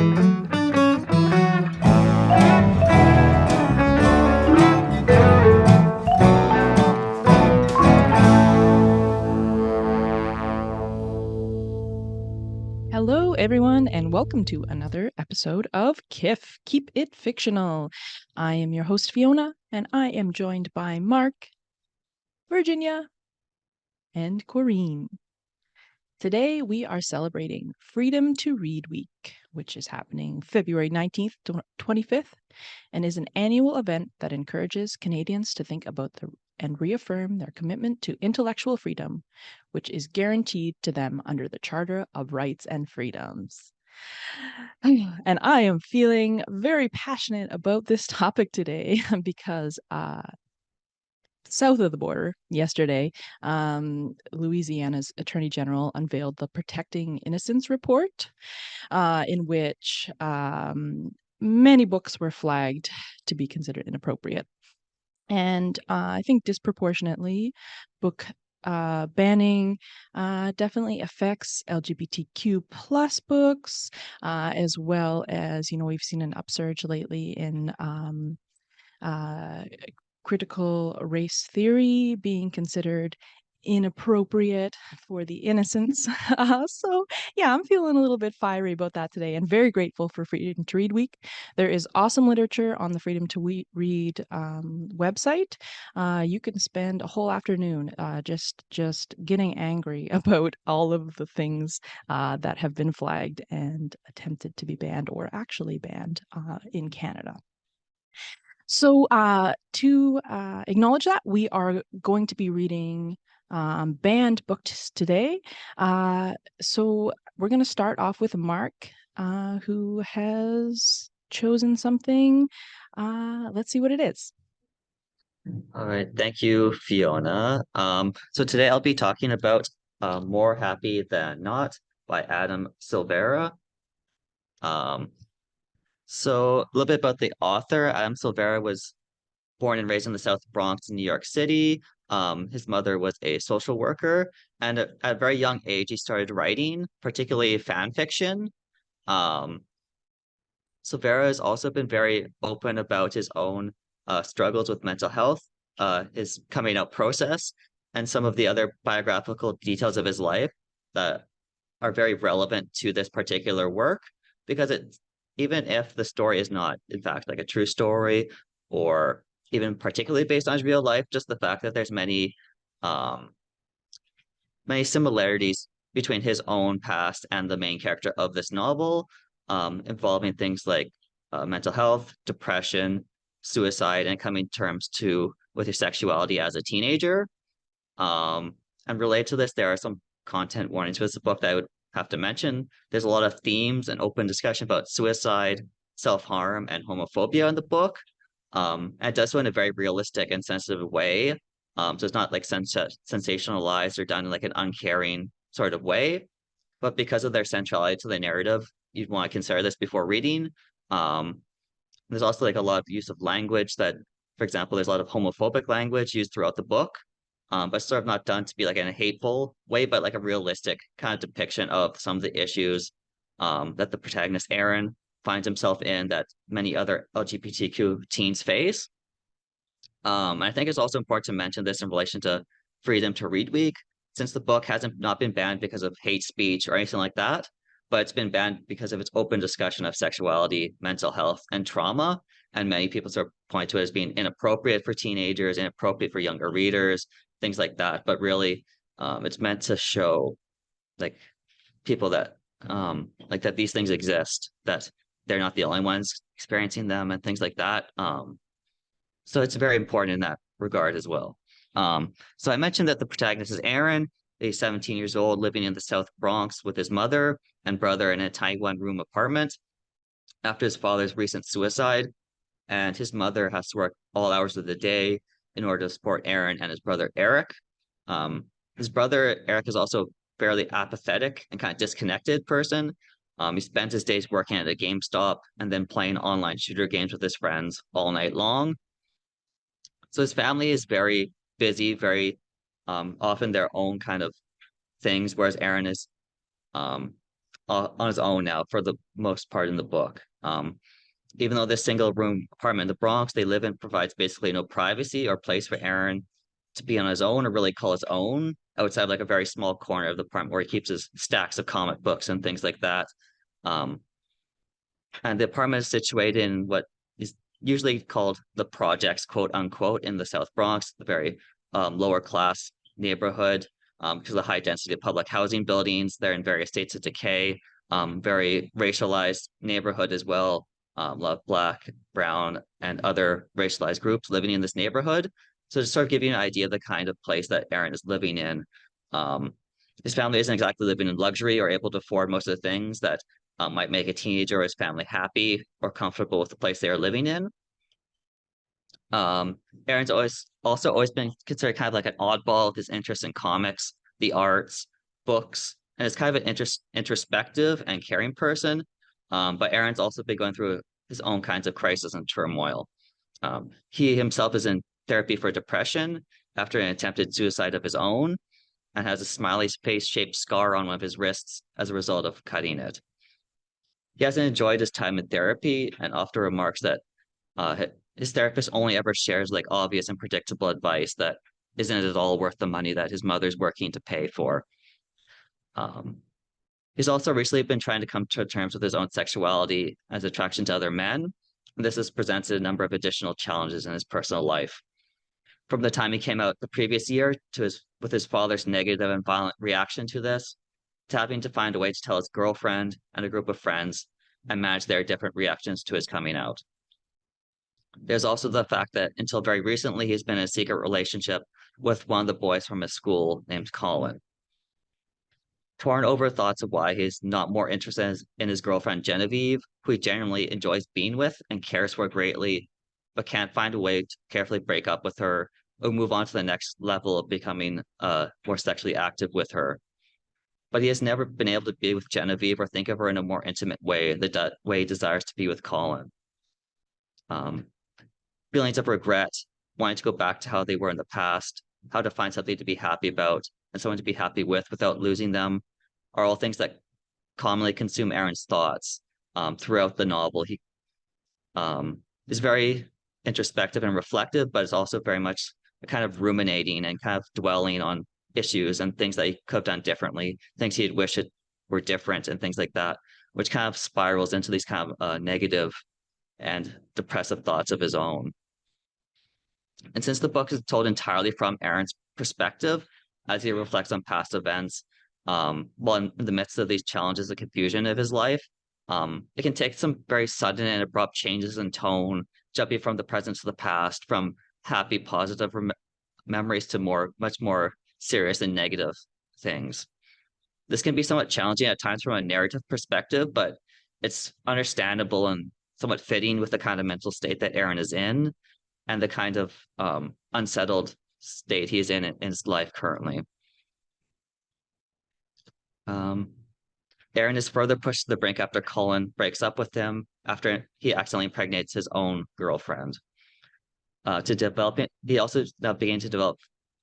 Hello, everyone, and welcome to another episode of KIF, Keep It Fictional. I am your host, Fiona, and I am joined by Mark, Virginia, and Corrine. Today, we are celebrating Freedom to Read Week, which is happening February 19th to 25th, and is an annual event that encourages Canadians to think about and reaffirm their commitment to intellectual freedom, which is guaranteed to them under the Charter of Rights and Freedoms. And I am feeling very passionate about this topic today because south of the border yesterday, Louisiana's Attorney General unveiled the Protecting Innocence report, in which many books were flagged to be considered inappropriate. And I think disproportionately, book banning definitely affects LGBTQ plus books, as well as, we've seen an upsurge lately in critical race theory being considered inappropriate for the innocents. So yeah, I'm feeling a little bit fiery about that today and very grateful for Freedom to Read Week. There is awesome literature on the Freedom to Read website. You can spend a whole afternoon just getting angry about all of the things that have been flagged and attempted to be banned or actually banned in Canada. So to acknowledge that, we are going to be reading banned books today. So we're going to start off with Mark, who has chosen something. Let's see what it is. All right, thank you, Fiona. So today I'll be talking about More Happy Than Not by Adam Silvera. So a little bit about the author. Adam Silvera was born and raised in the South Bronx in New York City. His mother was a social worker, and at a very young age, he started writing, particularly fan fiction. Um, Silvera has also been very open about his own struggles with mental health, his coming out process, and some of the other biographical details of his life that are very relevant to this particular work because even if the story is not, in fact, like a true story or even particularly based on his real life, just the fact that there's um, many similarities between his own past and the main character of this novel, involving things like mental health, depression, suicide, and coming to terms with your sexuality as a teenager. And related to this, there are some content warnings with the book that I would have to mention. There's a lot of themes and open discussion about suicide, self-harm, and homophobia in the book. And it does so in a very realistic and sensitive way. So it's not like sensationalized or done in like an uncaring sort of way. But because of their centrality to the narrative, you'd want to consider this before reading. Um, there's also like a lot of use of language that, for example, there's a lot of homophobic language used throughout the book, but sort of not done to be like in a hateful way, but like a realistic kind of depiction of some of the issues that the protagonist Aaron finds himself in that many other LGBTQ teens face. I think it's also important to mention this in relation to Freedom to Read Week, since the book hasn't not been banned because of hate speech or anything like that, but it's been banned because of its open discussion of sexuality, mental health, and trauma. And many people sort of point to it as being inappropriate for teenagers, inappropriate for younger readers, things like that. But really, it's meant to show like people that like that these things exist, that they're not the only ones experiencing them, and things like that. So it's very important in that regard as well. So I mentioned that the protagonist is Aaron, a 17 years old living in the South Bronx with his mother and brother in a tiny one-room apartment after his father's recent suicide. And his mother has to work all hours of the day in order to support Aaron and his brother Eric. His brother Eric is also fairly apathetic and kind of disconnected person. He spends his days working at a GameStop and then playing online shooter games with his friends all night long. So his family is very busy, very often their own kind of things, whereas Aaron is um, on his own now for the most part in the book. Even though this single room apartment in the Bronx they live in provides basically no privacy or place for Aaron to be on his own or really call his own outside like a very small corner of the apartment where he keeps his stacks of comic books and things like that. Um, and the apartment is situated in what is usually called the projects, quote unquote, in the South Bronx, the very lower class neighborhood, because of the high density of public housing buildings. They're in various states of decay, very racialized neighborhood as well. A lot of black, brown, and other racialized groups living in this neighborhood. So to sort of give you an idea of the kind of place that Aaron is living in, um, his family isn't exactly living in luxury or able to afford most of the things that might make a teenager or his family happy or comfortable with the place they are living in. Um, Aaron's always been considered kind of like an oddball with his interest in comics, the arts, books, and is kind of an introspective and caring person. But Aaron's also been going through his own kinds of crisis and turmoil. He himself is in therapy for depression after an attempted suicide of his own and has a smiley face shaped scar on one of his wrists as a result of cutting it. He hasn't enjoyed his time in therapy and often remarks that his therapist only ever shares like obvious and predictable advice that isn't at all worth the money that his mother's working to pay for. Um, he's also recently been trying to come to terms with his own sexuality as attraction to other men. And this has presented a number of additional challenges in his personal life. From the time he came out the previous year to his father's negative and violent reaction to this, to having to find a way to tell his girlfriend and a group of friends and manage their different reactions to his coming out. There's also the fact that until very recently, he's been in a secret relationship with one of the boys from his school named Colin. Torn over thoughts of why he's not more interested in his girlfriend Genevieve, who he genuinely enjoys being with and cares for greatly, but can't find a way to carefully break up with her or move on to the next level of becoming more sexually active with her. But he has never been able to be with Genevieve or think of her in a more intimate way, the way he desires to be with Colin. Um, Feelings of regret, wanting to go back to how they were in the past, how to find something to be happy about and someone to be happy with without losing them, are all things that commonly consume Aaron's thoughts throughout the novel. He is very introspective and reflective, but is also very much kind of ruminating and kind of dwelling on issues and things that he could have done differently, things he'd wish it were different, and things like that, which kind of spirals into these kind of negative and depressive thoughts of his own. And since the book is told entirely from Aaron's perspective, as he reflects on past events, while in the midst of these challenges and confusion of his life, it can take some very sudden and abrupt changes in tone, jumping from the present to the past, from happy, positive memories to much more serious and negative things. This can be somewhat challenging at times from a narrative perspective, but it's understandable and somewhat fitting with the kind of mental state that Aaron is in and the kind of unsettled state he is in his life currently. Aaron is further pushed to the brink after Colin breaks up with him after he accidentally impregnates his own girlfriend. He also now began to develop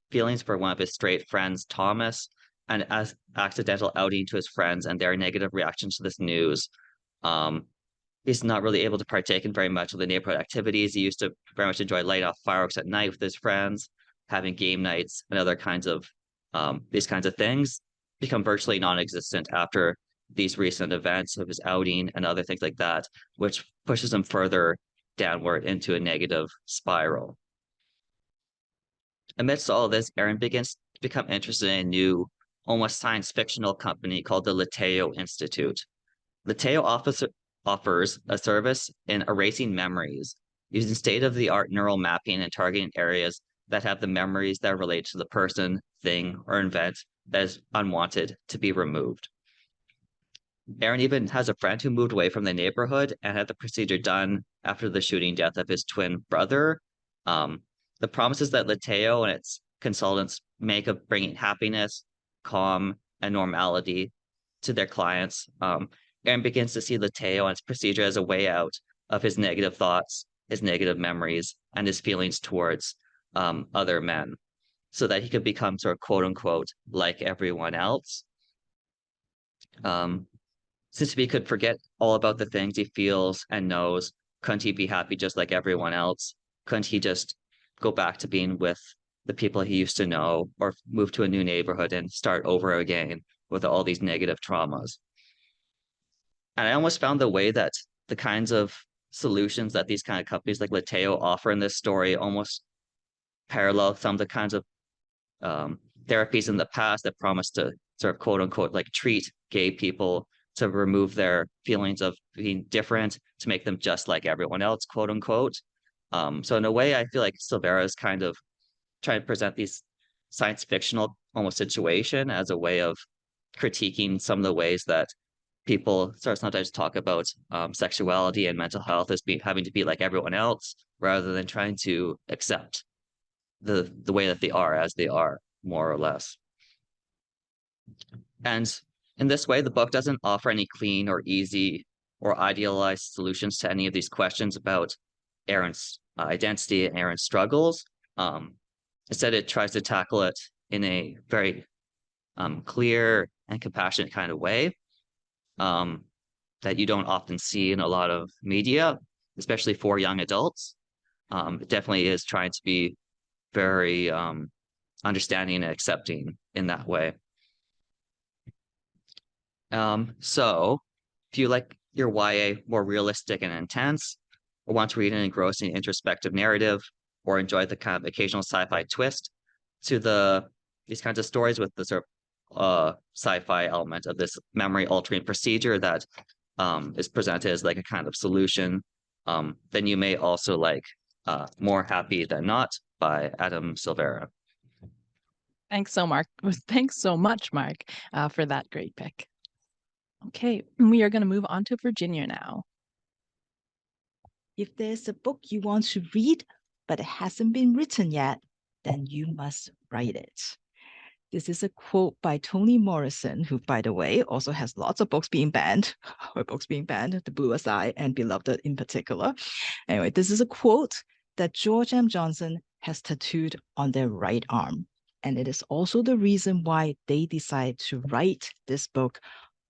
feelings for one of his straight friends, Thomas, and as accidental outing to his friends and their negative reactions to this news. He's not really able to partake in very much of the neighborhood activities. He used to very much enjoy lighting off fireworks at night with his friends, having game nights and other kinds of these kinds of things become virtually non-existent after these recent events of his outing and other things like that, which pushes him further downward into a negative spiral. Amidst all of this, Aaron begins to become interested in a new, almost science fictional company called the Lateo Institute. Lateo offers a service in erasing memories using state-of-the-art neural mapping and targeting areas that have the memories that relate to the person, thing, or event that is unwanted to be removed. Aaron even has a friend who moved away from the neighborhood and had the procedure done after the shooting death of his twin brother. The promises that Lateo and its consultants make of bringing happiness, calm, and normality to their clients. Aaron begins to see Lateo and its procedure as a way out of his negative thoughts, his negative memories, and his feelings towards other men, so that he could become sort of quote unquote like everyone else. Since if he could forget all about the things he feels and knows, couldn't he be happy just like everyone else? Couldn't he just go back to being with the people he used to know or move to a new neighborhood and start over again with all these negative traumas? And I almost found the way that the kinds of solutions that these kind of companies like Lateo offer in this story almost parallel some of the kinds of therapies in the past that promised to sort of quote unquote like treat gay people to remove their feelings of being different, to make them just like everyone else, quote unquote. So in a way, I feel like Silvera is kind of trying to present these science fictional almost situation as a way of critiquing some of the ways that people sort of sometimes talk about sexuality and mental health as being having to be like everyone else rather than trying to accept the way that they are as they are, more or less. And in this way, the book doesn't offer any clean or easy or idealized solutions to any of these questions about Aaron's identity and Aaron's struggles. Instead, it tries to tackle it in a very clear and compassionate kind of way um, that you don't often see in a lot of media, especially for young adults. It definitely is trying to be very understanding and accepting in that way. So if you like your YA more realistic and intense, or want to read an engrossing introspective narrative, or enjoy the kind of occasional sci-fi twist to these kinds of stories with the sort of sci-fi element of this memory altering procedure that is presented as like a kind of solution, then you may also like More Happy Than Not by Adam Silvera. Thanks so, Mark. Thanks so much, Mark, for that great pick. Okay, we are going to move on to Virginia now. If there's a book you want to read, but it hasn't been written yet, then you must write it. This is a quote by Toni Morrison, who, by the way, also has lots of books being banned, her books being banned, The Bluest Eye and Beloved in particular. Anyway, this is a quote that George M. Johnson has tattooed on their right arm. And it is also the reason why they decided to write this book,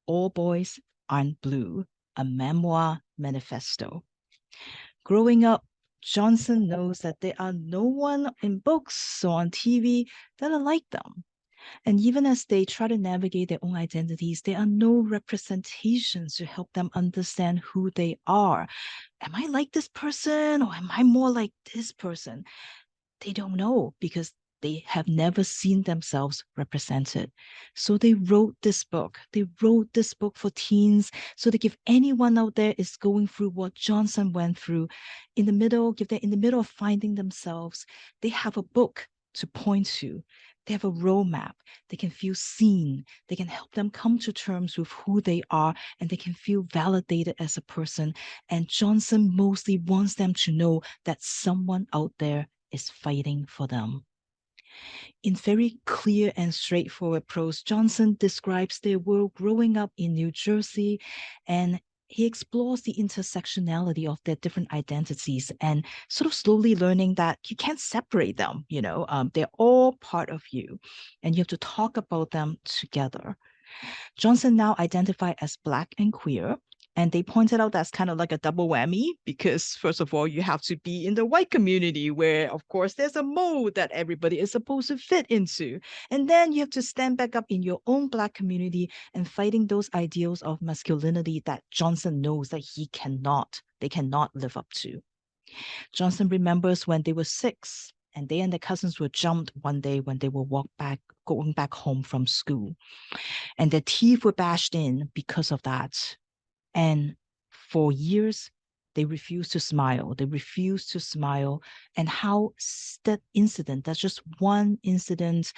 All Boys Aren't Blue, a memoir manifesto. Growing up, Johnson knows that there are no one in books or on TV that are like them. And even as they try to navigate their own identities, there are no representations to help them understand who they are. Am I like this person or am I more like this person? They don't know because they have never seen themselves represented. So they wrote this book. They wrote this book for teens so that if anyone out there is going through what Johnson went through in the middle, if they're in the middle of finding themselves, they have a book to point to. They have a roadmap. They can feel seen. They can help them come to terms with who they are, and they can feel validated as a person. And Johnson mostly wants them to know that someone out there is fighting for them. In very clear and straightforward prose, Johnson describes their world growing up in New Jersey, and he explores the intersectionality of their different identities and sort of slowly learning that you can't separate them. They're all part of you, and you have to talk about them together. Johnson now identified as Black and queer. And they pointed out that's kind of like a double whammy because, first of all, you have to be in the white community where, of course, there's a mold that everybody is supposed to fit into. And then you have to stand back up in your own Black community and fighting those ideals of masculinity that Johnson knows that they cannot live up to. Johnson remembers when they were 6 and they and their cousins were jumped one day when they were going back home from school. And their teeth were bashed in because of that. And for years, they refused to smile. They refused to smile. And how that incident, that's just one incident,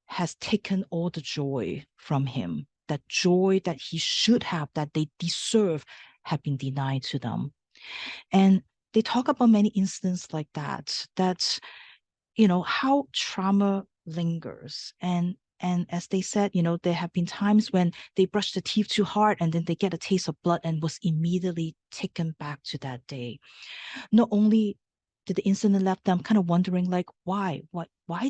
has taken all the joy from him. That joy that he should have, that they deserve, have been denied to them. And they talk about many incidents like that, how trauma lingers. And as they said, there have been times when they brushed the teeth too hard and then they get a taste of blood and was immediately taken back to that day. Not only did the incident left them kind of wondering, like, why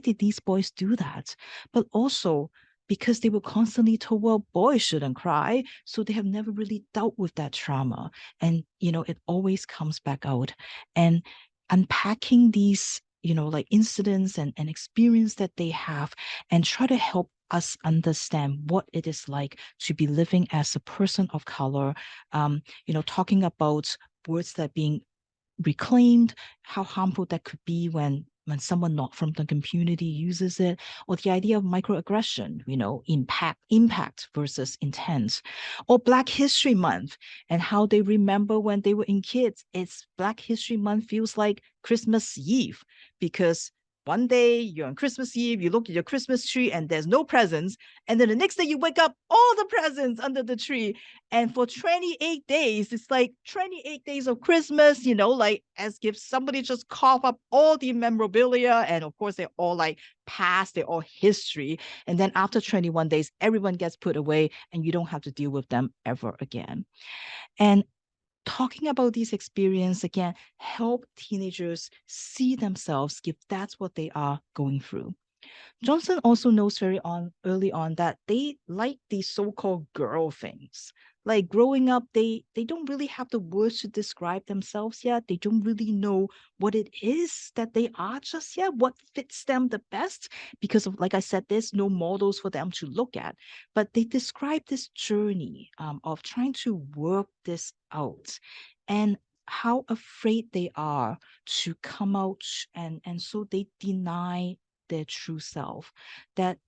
did these boys do that? But also because they were constantly told, well, boys shouldn't cry. So they have never really dealt with that trauma. And, it always comes back out. And unpacking these, like incidents and experience that they have, and try to help us understand what it is like to be living as a person of color, talking about words that are being reclaimed, how harmful that could be when someone not from the community uses it, or the idea of microaggression, impact versus intent, or Black History Month and how they remember when they were in kids. It's Black History Month feels like Christmas Eve, because one day you're on Christmas Eve, you look at your Christmas tree and there's no presents. And then the next day you wake up, all the presents under the tree. And for 28 days, it's like 28 days of Christmas, like as if somebody just cough up all the memorabilia. And of course, they're all like past, they're all history. And then after 21 days, everyone gets put away and you don't have to deal with them ever again. And talking about these experiences again, help teenagers see themselves if that's what they are going through. Johnson also knows early on that they like these so-called girl things. Like growing up, they don't really have the words to describe themselves yet. They don't really know what it is that they are just yet, what fits them the best, because of, like I said, there's no models for them to look at. But they describe this journey of trying to work this out, and how afraid they are to come out, and so they deny their true self. That,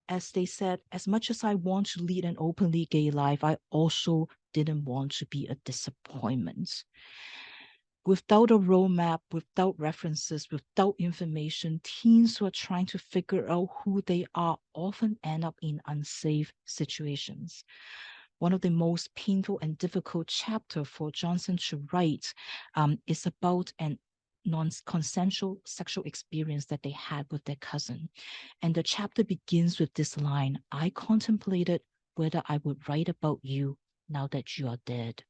as they said, as much as I want to lead an openly gay life, I also didn't want to be a disappointment. Without a roadmap, without references, without information, teens who are trying to figure out who they are often end up in unsafe situations. One of the most painful and difficult chapter for Johnson to write is about an non-consensual sexual experience that they had with their cousin. And the chapter begins with this line: I contemplated whether I would write about you now that you are dead.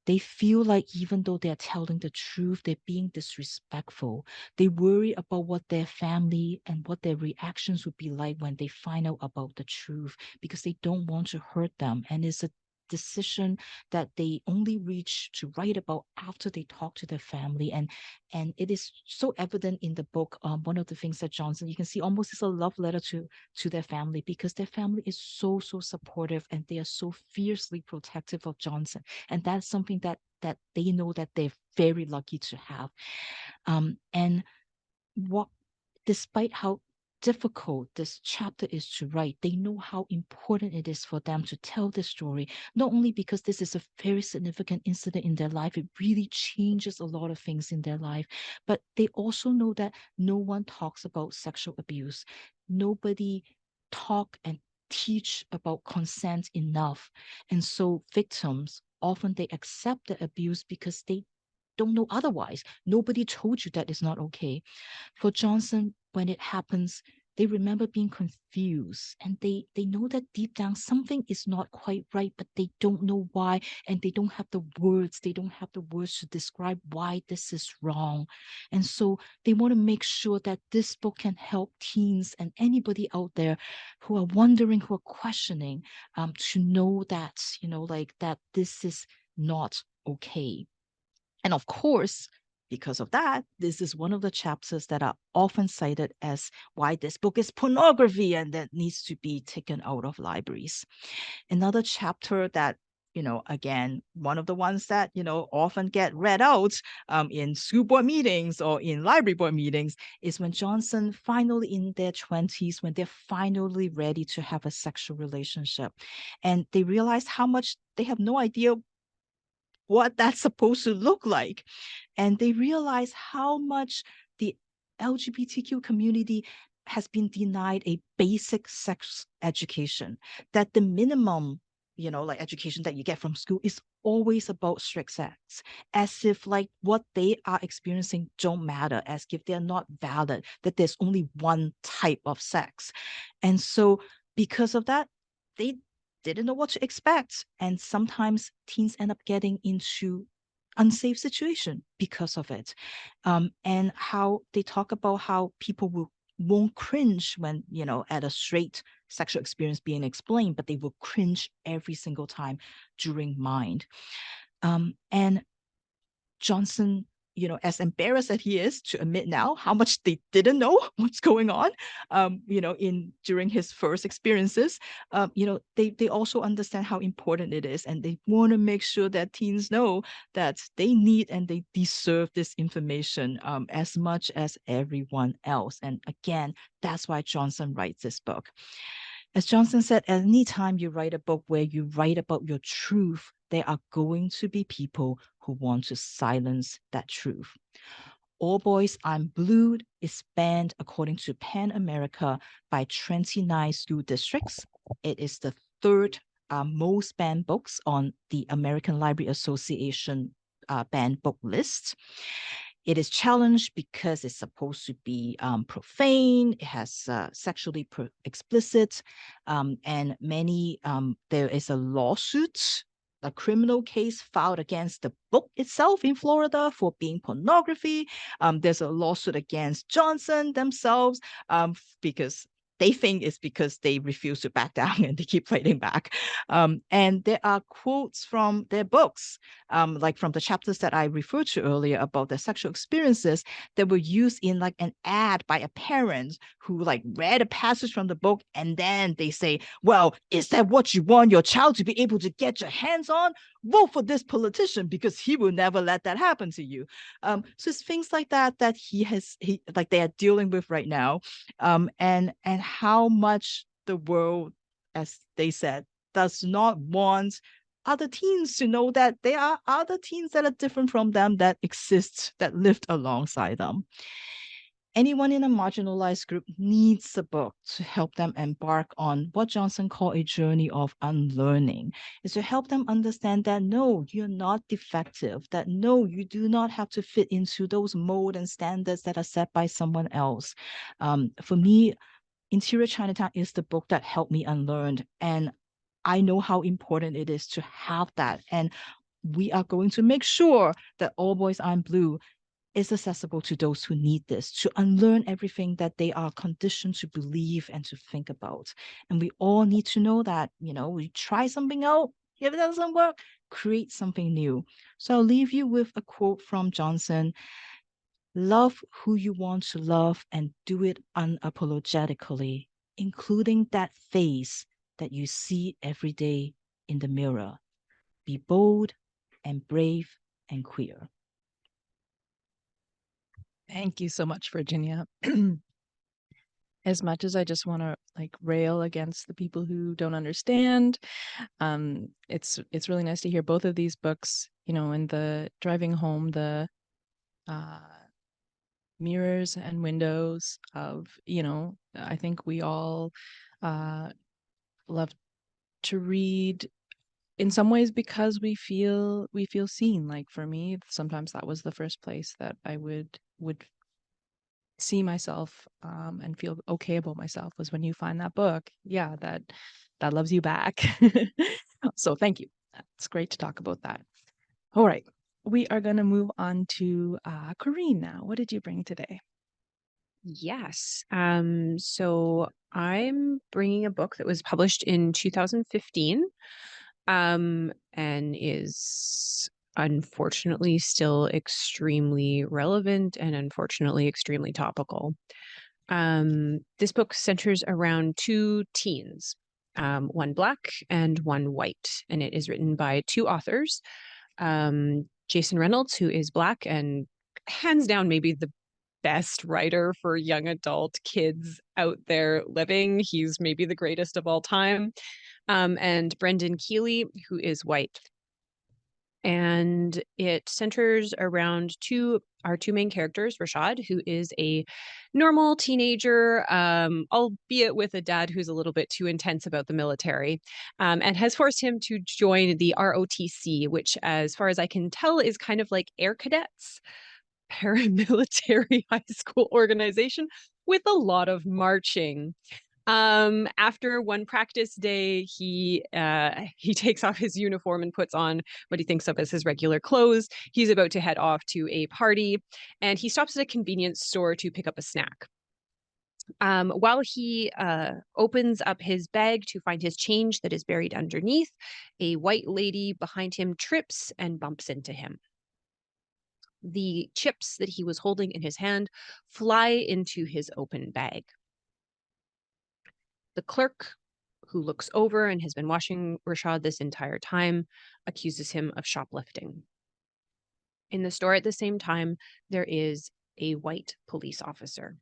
They feel like even though they're telling the truth, they're being disrespectful. They worry about what their family and what their reactions would be like when they find out about the truth, because they don't want to hurt them. And it's a decision that they only reach to write about after they talk to their family. And it is so evident in the book. One of the things that Johnson, you can see almost is a love letter to their family, because their family is so supportive, and they are so fiercely protective of Johnson. And that's something that they know that they're very lucky to have. And what, despite how difficult this chapter is to write, they know how important it is for them to tell this story, not only because this is a very significant incident in their life, it really changes a lot of things in their life, but they also know that no one talks about sexual abuse. Nobody talk and teach about consent enough. And so victims often they accept the abuse because they don't know otherwise. Nobody told you that it's not okay. For Johnson, when it happens, they remember being confused, and they know that deep down something is not quite right, but they don't know why, and they don't have the words. They don't have the words to describe why this is wrong. And so they want to make sure that this book can help teens and anybody out there who are wondering, who are questioning, to know that, like that this is not okay. And of course, because of that, this is one of the chapters that are often cited as why this book is pornography and that needs to be taken out of libraries. Another chapter that, again, one of the ones that, often get read out in school board meetings or in library board meetings, is when Johnson finally in their 20s, when they're finally ready to have a sexual relationship. And they realize how much they have no idea what that's supposed to look like. And they realize how much the LGBTQ community has been denied a basic sex education, that the minimum, like education that you get from school is always about strict sex, as if like what they are experiencing don't matter, as if they're not valid, that there's only one type of sex. And so because of that, they didn't know what to expect. And sometimes teens end up getting into unsafe situation because of it. And how they talk about how people won't cringe when, at a straight sexual experience being explained, but they will cringe every single time during Mind. And Johnson, as embarrassed as he is to admit now how much they didn't know what's going on, during his first experiences, they also understand how important it is, and they want to make sure that teens know that they need and they deserve this information as much as everyone else. And again, that's why Johnson writes this book. As Johnson said, anytime you write a book where you write about your truth, there are going to be people who want to silence that truth. All Boys I'm Blue is banned according to PEN America by 29 school districts. It is the third most banned books on the American Library Association banned book list. It is challenged because it's supposed to be profane. It has sexually explicit, and there is a lawsuit, a criminal case filed against the book itself in Florida for being pornography. There's a lawsuit against Johnson themselves because they think it's because they refuse to back down and they keep fighting back. And there are quotes from their books, like from the chapters that I referred to earlier about their sexual experiences, that were used in like an ad by a parent who like read a passage from the book, and then they say, well, is that what you want your child to be able to get your hands on? Vote for this politician because he will never let that happen to you. So it's things like that like they are dealing with right now, and how much the world, as they said, does not want other teens to know that there are other teens that are different from them, that exist, that lived alongside them. Anyone in a marginalized group needs a book to help them embark on what Johnson called a journey of unlearning, is to help them understand that no, you're not defective, that no, you do not have to fit into those mold and standards that are set by someone else. For me, Interior Chinatown is the book that helped me unlearn, and I know how important it is to have that. And we are going to make sure that All Boys I'm Blue is accessible to those who need this, to unlearn everything that they are conditioned to believe and to think about. And we all need to know that, we try something out, if it doesn't work, create something new. So I'll leave you with a quote from Johnson: love who you want to love and do it unapologetically, including that face that you see every day in the mirror. Be bold and brave and queer. Thank you so much, Virginia. As much as I just want to like rail against the people who don't understand, it's really nice to hear both of these books, in the driving home, the mirrors and windows of, I think we all love to read in some ways because we feel seen. Like for me, sometimes that was the first place that I would see myself and feel okay about myself, was when you find that book, that loves you back. So thank you. It's great to talk about that. All right, we are going to move on to Corrine now. What did you bring today? Yes. So I'm bringing a book that was published in 2015, and is unfortunately still extremely relevant and unfortunately extremely topical. This book centers around two teens, one Black and one white, and it is written by two authors, Jason Reynolds, who is Black and hands down maybe the best writer for young adult kids out there living. He's maybe the greatest of all time. And Brendan Kiely, who is white. And it centers around our two main characters, Rashad, who is a normal teenager, albeit with a dad who's a little bit too intense about the military, and has forced him to join the ROTC, which, as far as I can tell, is kind of like Air Cadets, paramilitary high school organization with a lot of marching. After one practice day, he takes off his uniform and puts on what he thinks of as his regular clothes. He's about to head off to a party, and he stops at a convenience store to pick up a snack. While he opens up his bag to find his change that is buried underneath, a white lady behind him trips and bumps into him. The chips that he was holding in his hand fly into his open bag. The clerk, who looks over and has been watching Rashad this entire time, accuses him of shoplifting. In the store at the same time, there is a white police officer.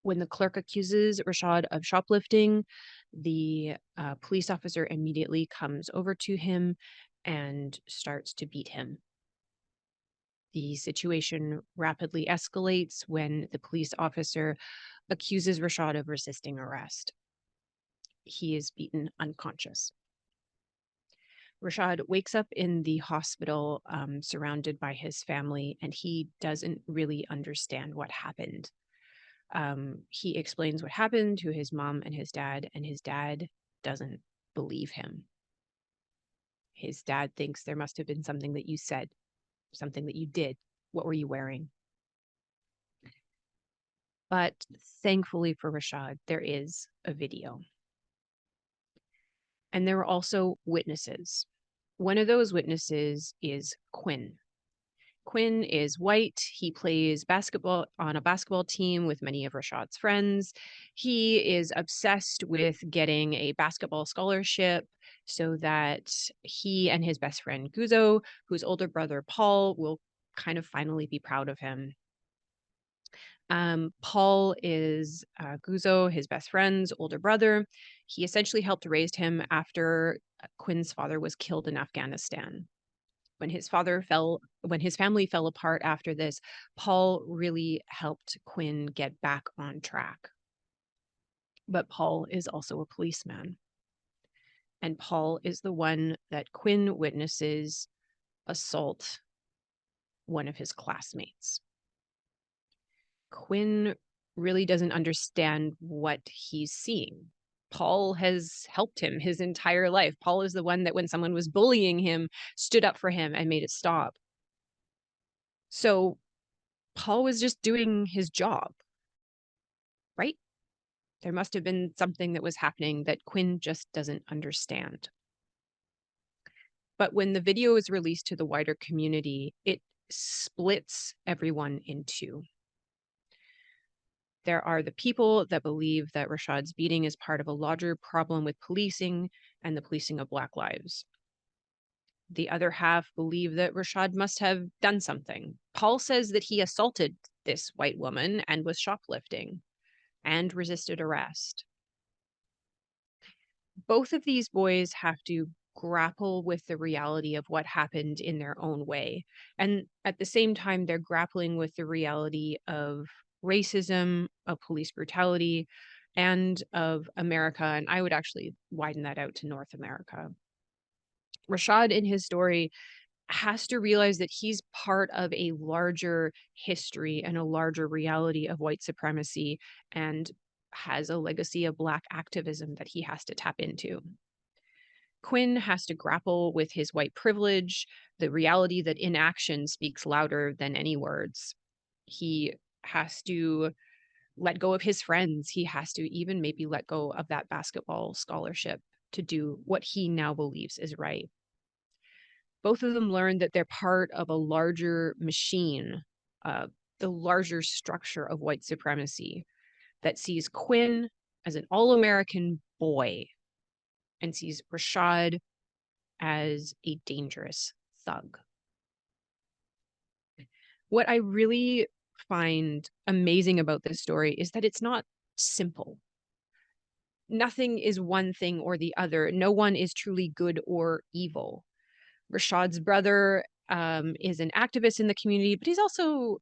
When the clerk accuses Rashad of shoplifting, the police officer immediately comes over to him and starts to beat him. The situation rapidly escalates when the police officer accuses Rashad of resisting arrest. He is beaten unconscious. Rashad wakes up in the hospital surrounded by his family, and he doesn't really understand what happened. He explains what happened to his mom and his dad doesn't believe him. His dad thinks there must have been something that you said, something that you did. What were you wearing? But thankfully for Rashad, there is a video. And there were also witnesses. One of those witnesses is Quinn. Quinn is white. He plays basketball on a basketball team with many of Rashad's friends. He is obsessed with getting a basketball scholarship so that he and his best friend Guzzo, whose older brother Paul, will kind of finally be proud of him. Paul is Guzzo, his best friend's older brother. He essentially helped raise him after Quinn's father was killed in Afghanistan. When his family fell apart after this, Paul really helped Quinn get back on track. But Paul is also a policeman. And Paul is the one that Quinn witnesses assault one of his classmates. Quinn really doesn't understand what he's seeing. Paul has helped him his entire life. Paul is the one that when someone was bullying him, stood up for him and made it stop. So Paul was just doing his job, right? There must have been something that was happening that Quinn just doesn't understand. But when the video is released to the wider community, it splits everyone in two. There are the people that believe that Rashad's beating is part of a larger problem with policing and the policing of Black lives. The other half believe that Rashad must have done something. Paul says that he assaulted this white woman and was shoplifting and resisted arrest. Both of these boys have to grapple with the reality of what happened in their own way. And at the same time, they're grappling with the reality of racism, of police brutality, and of America. And I would actually widen that out to North America. Rashad, in his story, has to realize that he's part of a larger history and a larger reality of white supremacy and has a legacy of Black activism that he has to tap into. Quinn has to grapple with his white privilege, the reality that inaction speaks louder than any words. He has to let go of his friends. He has to even maybe let go of that basketball scholarship to do what he now believes is right. Both of them learn that they're part of a larger machine, the larger structure of white supremacy that sees Quinn as an all-American boy and sees Rashad as a dangerous thug. What I really find amazing about this story is that it's not simple. Nothing is one thing or the other. No one is truly good or evil. Rashad's brother is an activist in the community, but he's also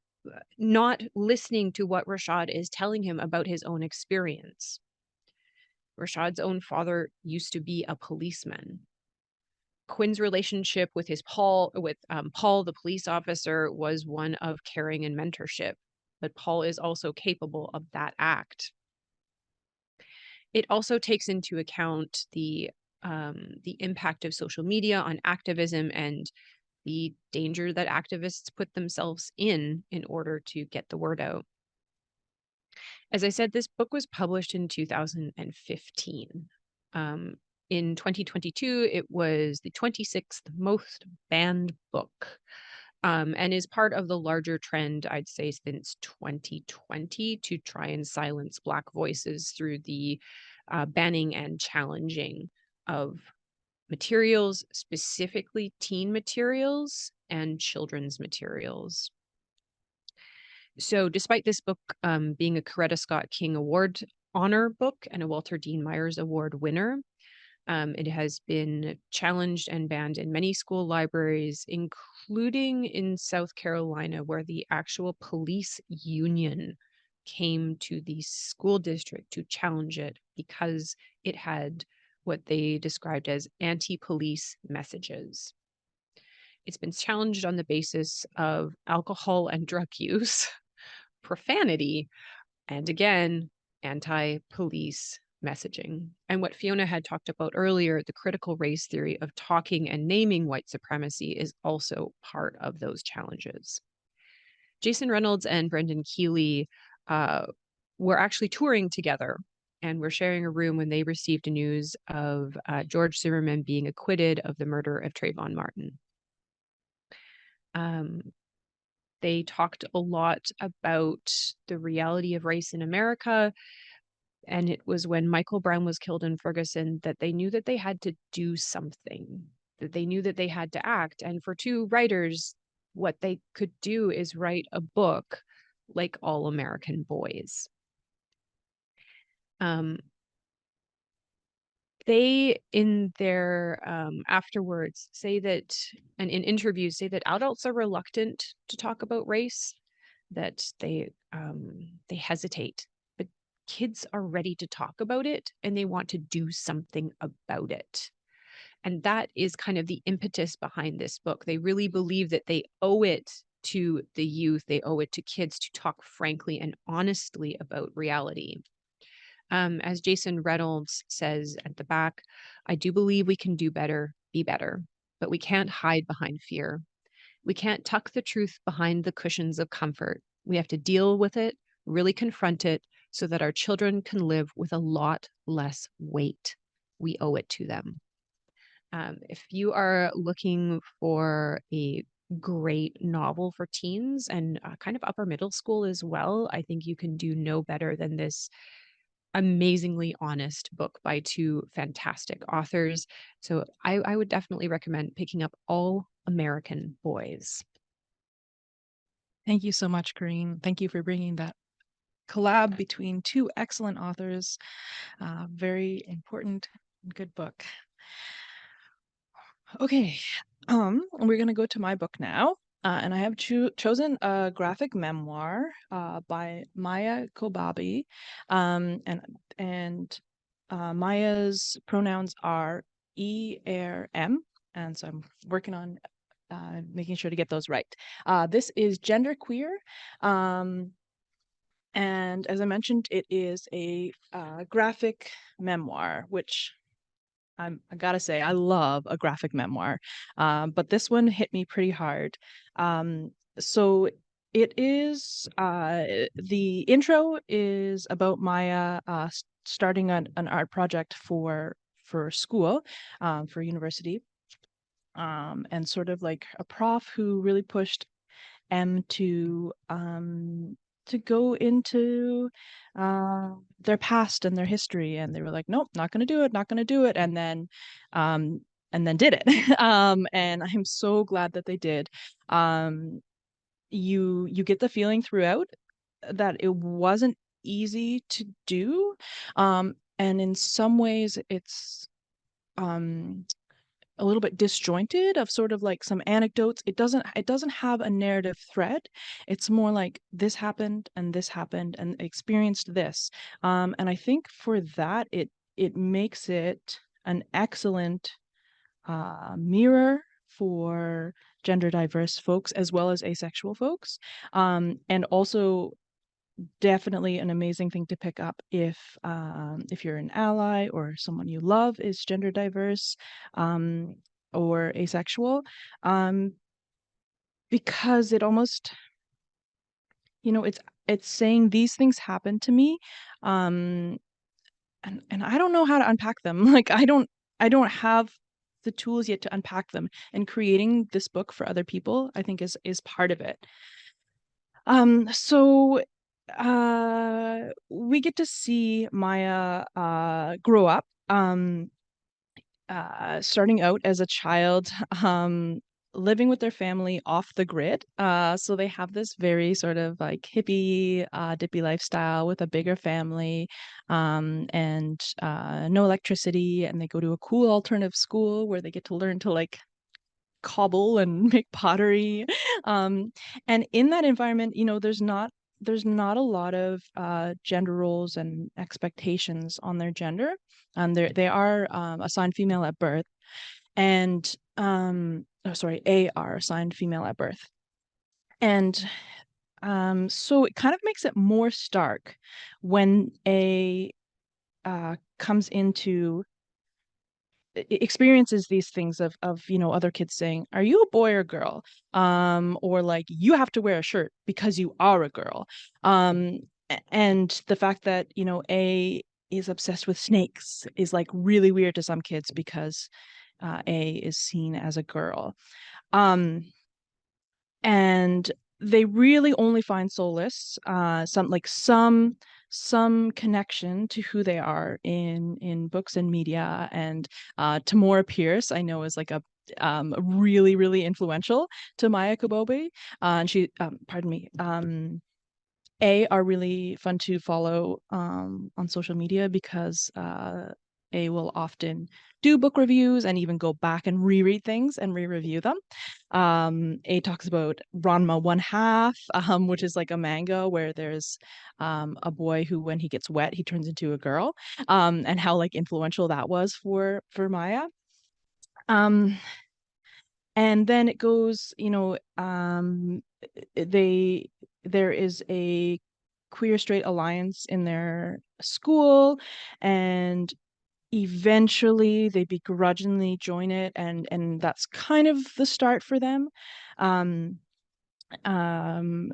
not listening to what Rashad is telling him about his own experience. Rashad's own father used to be a policeman. Quinn's relationship with Paul, the police officer, was one of caring and mentorship, but Paul is also capable of that act. It also takes into account the impact of social media on activism and the danger that activists put themselves in order to get the word out. As I said, this book was published in 2015. In 2022, it was the 26th most banned book, and is part of the larger trend, I'd say, since 2020 to try and silence Black voices through the banning and challenging of materials, specifically teen materials and children's materials. So despite this book being a Coretta Scott King Award honor book and a Walter Dean Myers Award winner, it has been challenged and banned in many school libraries, including in South Carolina, where the actual police union came to the school district to challenge it because it had what they described as anti-police messages. It's been challenged on the basis of alcohol and drug use, profanity, and again, anti-police messaging. And what Fiona had talked about earlier, the critical race theory of talking and naming white supremacy, is also part of those challenges. Jason Reynolds and Brendan Kiely were actually touring together and were sharing a room when they received news of George Zimmerman being acquitted of the murder of Trayvon Martin. They talked a lot about the reality of race in America. And it was when Michael Brown was killed in Ferguson that they knew that they had to do something, that they knew that they had to act. And for two writers, what they could do is write a book like All American Boys. They, in their afterwards, say that, and in interviews, say that adults are reluctant to talk about race, that they hesitate, but kids are ready to talk about it and they want to do something about it. And that is kind of the impetus behind this book. They really believe that they owe it to the youth, they owe it to kids to talk frankly and honestly about reality. As Jason Reynolds says at the back, I do believe we can do better, be better, but we can't hide behind fear. We can't tuck the truth behind the cushions of comfort. We have to deal with it, really confront it, so that our children can live with a lot less weight. We owe it to them. If you are looking for a great novel for teens and kind of upper middle school as well, I think you can do no better than this amazingly honest book by two fantastic authors. So I would definitely recommend picking up All American Boys. Thank you so much, Corinne. Thank you for bringing that collab between two excellent authors. Very important and good book. Okay, we're going to go to my book now. And I have chosen a graphic memoir by Maia Kobabe. And Maia's pronouns are E-R-M. And so I'm working on making sure to get those right. This is genderqueer. And as I mentioned, it is a graphic memoir, which I gotta say, I love a graphic memoir, but this one hit me pretty hard. So it is, the intro is about Maia starting an art project for school, for university, and sort of like a prof who really pushed M to go into their past and their history, and they were like, nope, not going to do it, not going to do it, and then did it. And I'm so glad that they did. You get the feeling throughout that it wasn't easy to do, and in some ways it's a little bit disjointed of sort of like some anecdotes. It doesn't have a narrative thread. It's more like this happened and experienced this. And I think for that, it makes it an excellent mirror for gender diverse folks as well as asexual folks. And also definitely an amazing thing to pick up if you're an ally or someone you love is gender diverse or asexual, because it almost, it's saying these things happened to me, and I don't know how to unpack them. Like I don't have the tools yet to unpack them. And creating this book for other people, I think is part of it. So we get to see Maia grow up. Starting out as a child, living with their family off the grid. So they have this very sort of like hippie, dippy lifestyle with a bigger family, and no electricity. And they go to a cool alternative school where they get to learn to like cobble and make pottery. And in that environment, there's not a lot of gender roles and expectations on their gender. They are assigned female at birth, and they are assigned female at birth. And so it kind of makes it more stark when a comes into experiences these things of other kids saying, are you a boy or girl, or like, you have to wear a shirt because you are a girl, and the fact that A is obsessed with snakes is like really weird to some kids because A is seen as a girl, and they really only find solace, some connection to who they are in books and media. And Tamora Pierce, I know, is like a really, really influential to Maia Kobabe, and she pardon me, are really fun to follow on social media because A will often do book reviews and even go back and reread things and re-review them. A talks about Ranma One Half, which is like a manga where there's a boy who, when he gets wet, he turns into a girl, and how like influential that was for Maia. And then it goes, there is a queer straight alliance in their school, and eventually they begrudgingly join it, and that's kind of the start for them, um, um,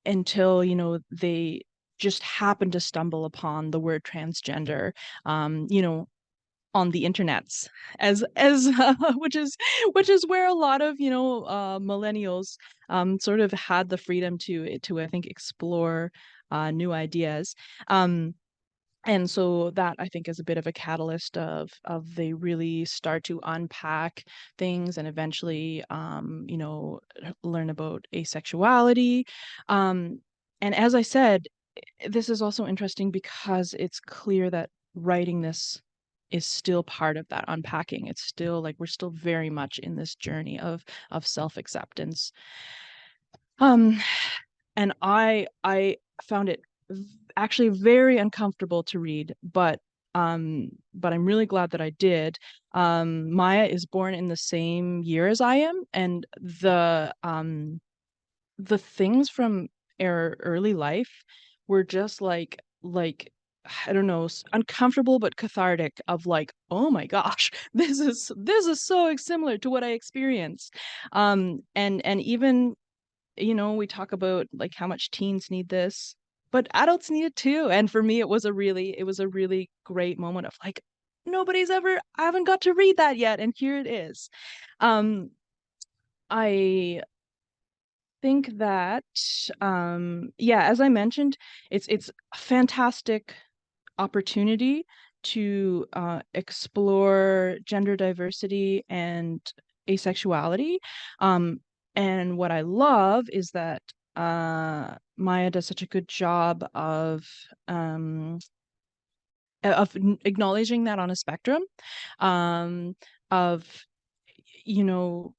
until they just happen to stumble upon the word transgender, on the internets, as which is where a lot of millennials sort of had the freedom to I think explore new ideas. And so that, I think, is a bit of a catalyst of they really start to unpack things and eventually learn about asexuality. And as I said, this is also interesting because it's clear that writing this is still part of that unpacking. It's still like we're still very much in this journey of self-acceptance. And I found it actually very uncomfortable to read, but I'm really glad that I did. Maia is born in the same year as I am, and the things from our early life were just like I don't know, uncomfortable but cathartic, of like, oh my gosh, this is so similar to what I experienced. And even, we talk about like how much teens need this, but adults need it too. And for me, it was a really great moment of like, I haven't got to read that yet, and here it is. I think that as I mentioned, it's a fantastic opportunity to explore gender diversity and asexuality. And what I love is that Maia does such a good job of acknowledging that on a spectrum, of you know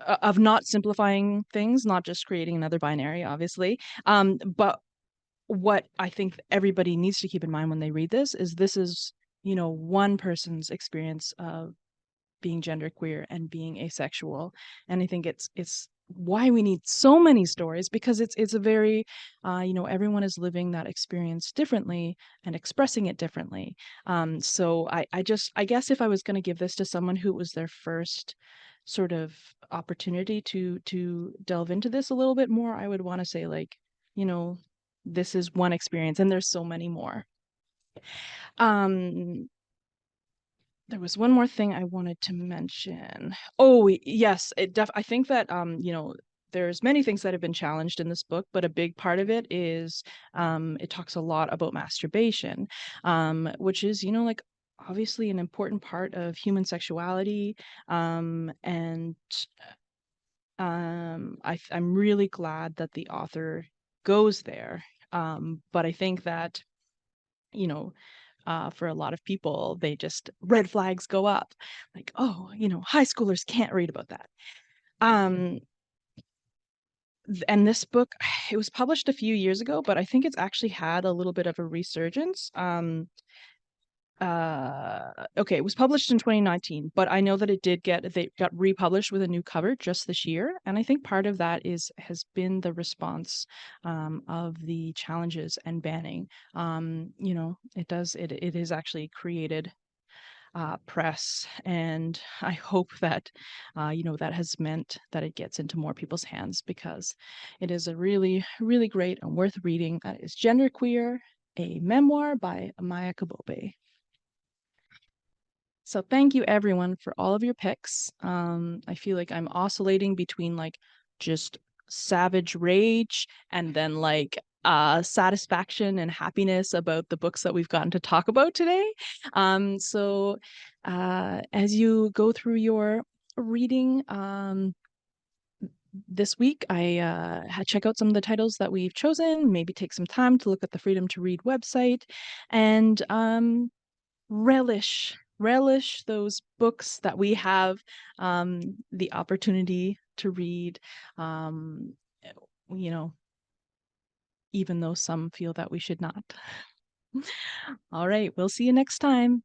of not simplifying things, not just creating another binary, obviously. But what I think everybody needs to keep in mind when they read this is one person's experience of being genderqueer and being asexual. And I think it's why we need so many stories, because it's a very everyone is living that experience differently and expressing it differently. So I guess if I was going to give this to someone who was their first sort of opportunity to delve into this a little bit more, I would want to say, like, this is one experience and there's so many more. There was one more thing I wanted to mention. Oh, yes, I think that there's many things that have been challenged in this book, but a big part of it is it talks a lot about masturbation, which is like obviously an important part of human sexuality, and I'm really glad that the author goes there. But I think that for a lot of people, they just red flags go up, like, oh, high schoolers can't read about that. And this book, it was published a few years ago, but I think it's actually had a little bit of a resurgence. Okay, it was published in 2019, but I know that they got republished with a new cover just this year, and I think part of that has been the response of the challenges and banning. It has actually created press, and I hope that that has meant that it gets into more people's hands, because it is a really, really great and worth reading. It's Genderqueer, a memoir by Maia Kobabe. So thank you everyone for all of your picks. I feel like I'm oscillating between like just savage rage and then like satisfaction and happiness about the books that we've gotten to talk about today. So as you go through your reading this week, I check out some of the titles that we've chosen, maybe take some time to look at the Freedom to Read website, and relish those books that we have the opportunity to read, even though some feel that we should not. All right, we'll see you next time.